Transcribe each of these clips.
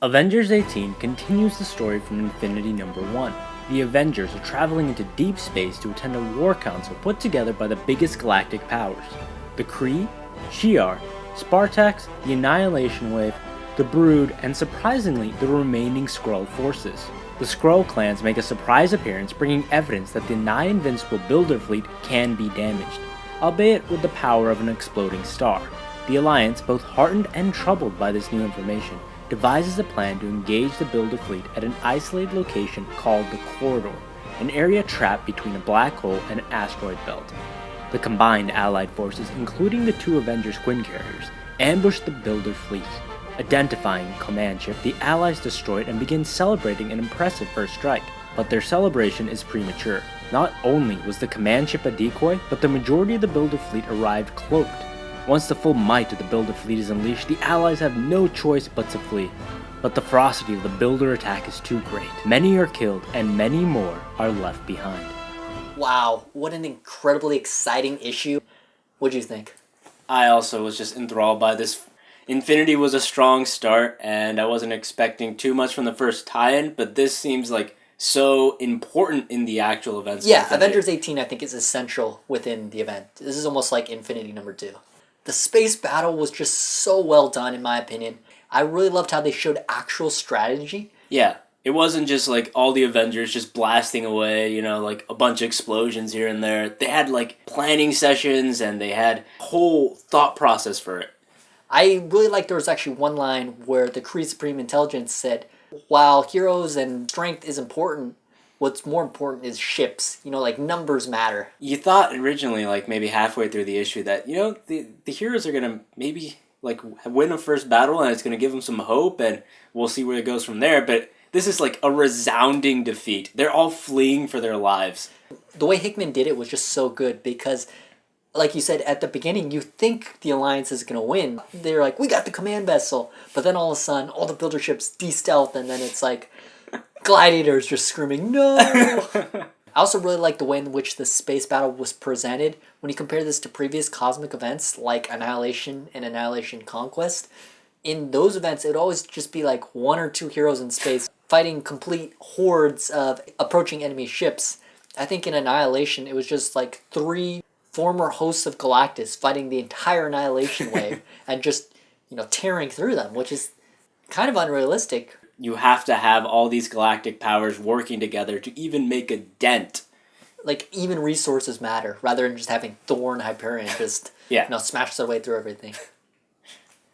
Avengers 18 continues the story from Infinity number 1. The Avengers are traveling into deep space to attend a war council put together by the biggest galactic powers. The Kree, Shi'ar, Spartax, the Annihilation Wave, the Brood, and surprisingly, the remaining Skrull forces. The Skrull clans make a surprise appearance, bringing evidence that the nigh-invincible builder fleet can be damaged, albeit with the power of an exploding star. The Alliance, both heartened and troubled by this new information, devises a plan to engage the builder fleet at an isolated location called the Corridor, an area trapped between a black hole and an asteroid belt. The combined Allied forces, including the two Avengers Quinn carriers, ambush the builder fleet. Identifying command ship, the Allies destroy it and begin celebrating an impressive first strike. But their celebration is premature. Not only was the command ship a decoy, but the majority of the builder fleet arrived cloaked. Once the full might of the builder fleet is unleashed, the Allies have no choice but to flee. But the ferocity of the builder attack is too great. Many are killed, and many more are left behind. Wow, what an incredibly exciting issue. What'd you think? I also was just enthralled by this. Infinity was a strong start, and I wasn't expecting too much from the first tie-in, but this seems like so important in the actual events. Yeah, Avengers 18 I think is essential within the event. This is almost like Infinity number 2. The space battle was just so well done in my opinion. I really loved how they showed actual strategy. Yeah, it wasn't just like all the Avengers just blasting away, like a bunch of explosions here and there. They had like planning sessions and they had a whole thought process for it. I really liked there was actually one line where the Kree Supreme Intelligence said, while heroes and strength is important, what's more important is ships. Like numbers matter. You thought originally, like maybe halfway through the issue, that, the heroes are going to maybe like win a first battle and it's going to give them some hope and we'll see where it goes from there. But this is like a resounding defeat. They're all fleeing for their lives. The way Hickman did it was just so good because, like you said, at the beginning, you think the Alliance is going to win. They're like, we got the command vessel. But then all of a sudden, all the builder ships de-stealth, and then it's like, gladiators just screaming, no! I also really like the way in which the space battle was presented. When you compare this to previous cosmic events, like Annihilation and Annihilation Conquest, in those events, it would always just be like one or two heroes in space fighting complete hordes of approaching enemy ships. I think in Annihilation, it was just like 3 former hosts of Galactus fighting the entire Annihilation Wave and just, tearing through them, which is kind of unrealistic. You have to have all these galactic powers working together to even make a dent. Like, even resources matter, rather than just having Thor and Hyperion just, smash their way through everything.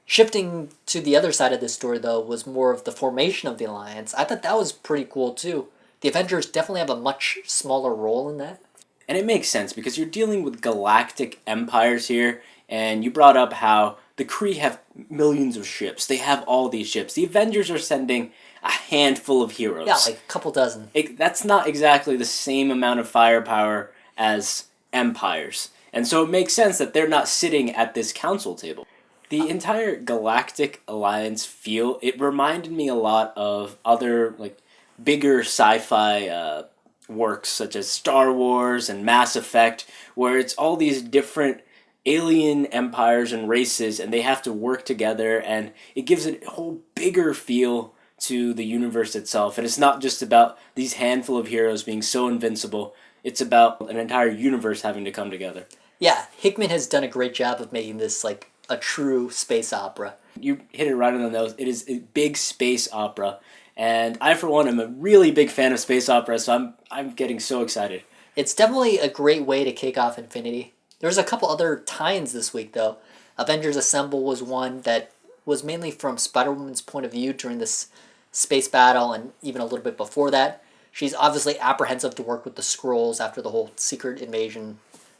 Shifting to the other side of this story, though, was more of the formation of the Alliance. I thought that was pretty cool, too. The Avengers definitely have a much smaller role in that. And it makes sense because you're dealing with galactic empires here, and you brought up how the Kree have millions of ships. They have all these ships. The Avengers are sending a handful of heroes. Yeah, like a couple dozen. That's not exactly the same amount of firepower as empires. And so it makes sense that they're not sitting at this council table. The entire Galactic Alliance feel, it reminded me a lot of other like bigger sci-fi works such as Star Wars and Mass Effect, where it's all these different alien empires and races and they have to work together, and it gives it a whole bigger feel to the universe itself. And it's not just about these handful of heroes being so invincible, it's about an entire universe having to come together. Yeah, Hickman has done a great job of making this like a true space opera. You hit it right on the nose. It is a big space opera. And I, for one, am a really big fan of space opera, so I'm getting so excited. It's definitely a great way to kick off Infinity. There's a couple other tie-ins this week, though. Avengers Assemble was one that was mainly from Spider-Woman's point of view during this space battle, and even a little bit before that. She's obviously apprehensive to work with the Skrulls after the whole secret invasion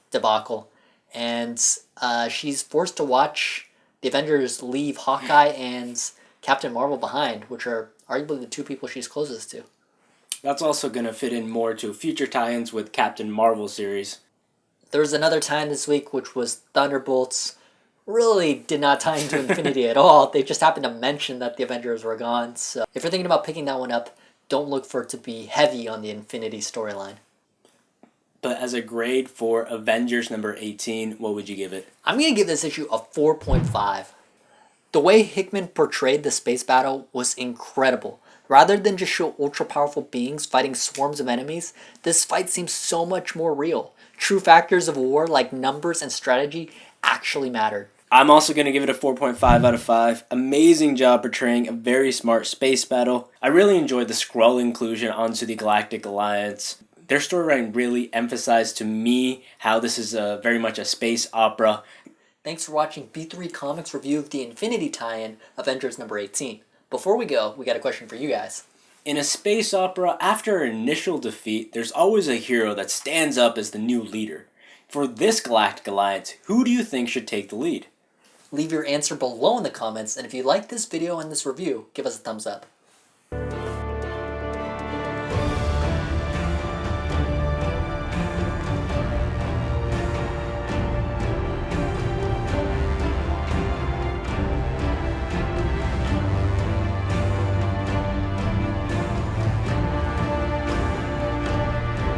debacle. And she's forced to watch the Avengers leave Hawkeye and Captain Marvel behind, which are arguably the 2 people she's closest to. That's also going to fit in more to future tie-ins with Captain Marvel series. There was another tie-in this week, which was Thunderbolts. Really did not tie into Infinity at all. They just happened to mention that the Avengers were gone. So if you're thinking about picking that one up, don't look for it to be heavy on the Infinity storyline. But as a grade for Avengers number 18, what would you give it? I'm going to give this issue a 4.5. The way Hickman portrayed the space battle was incredible. Rather than just show ultra-powerful beings fighting swarms of enemies, this fight seems so much more real. True factors of war like numbers and strategy actually mattered. I'm also going to give it a 4.5 out of 5. Amazing job portraying a very smart space battle. I really enjoyed the Skrull inclusion onto the Galactic Alliance. Their storyline really emphasized to me how this is very much a space opera. Thanks for watching B3 Comics review of the Infinity tie-in, Avengers number 18. Before we go, we got a question for you guys. In a space opera, after an initial defeat, there's always a hero that stands up as the new leader. For this Galactic Alliance, who do you think should take the lead? Leave your answer below in the comments, and if you like this video and this review, give us a thumbs up.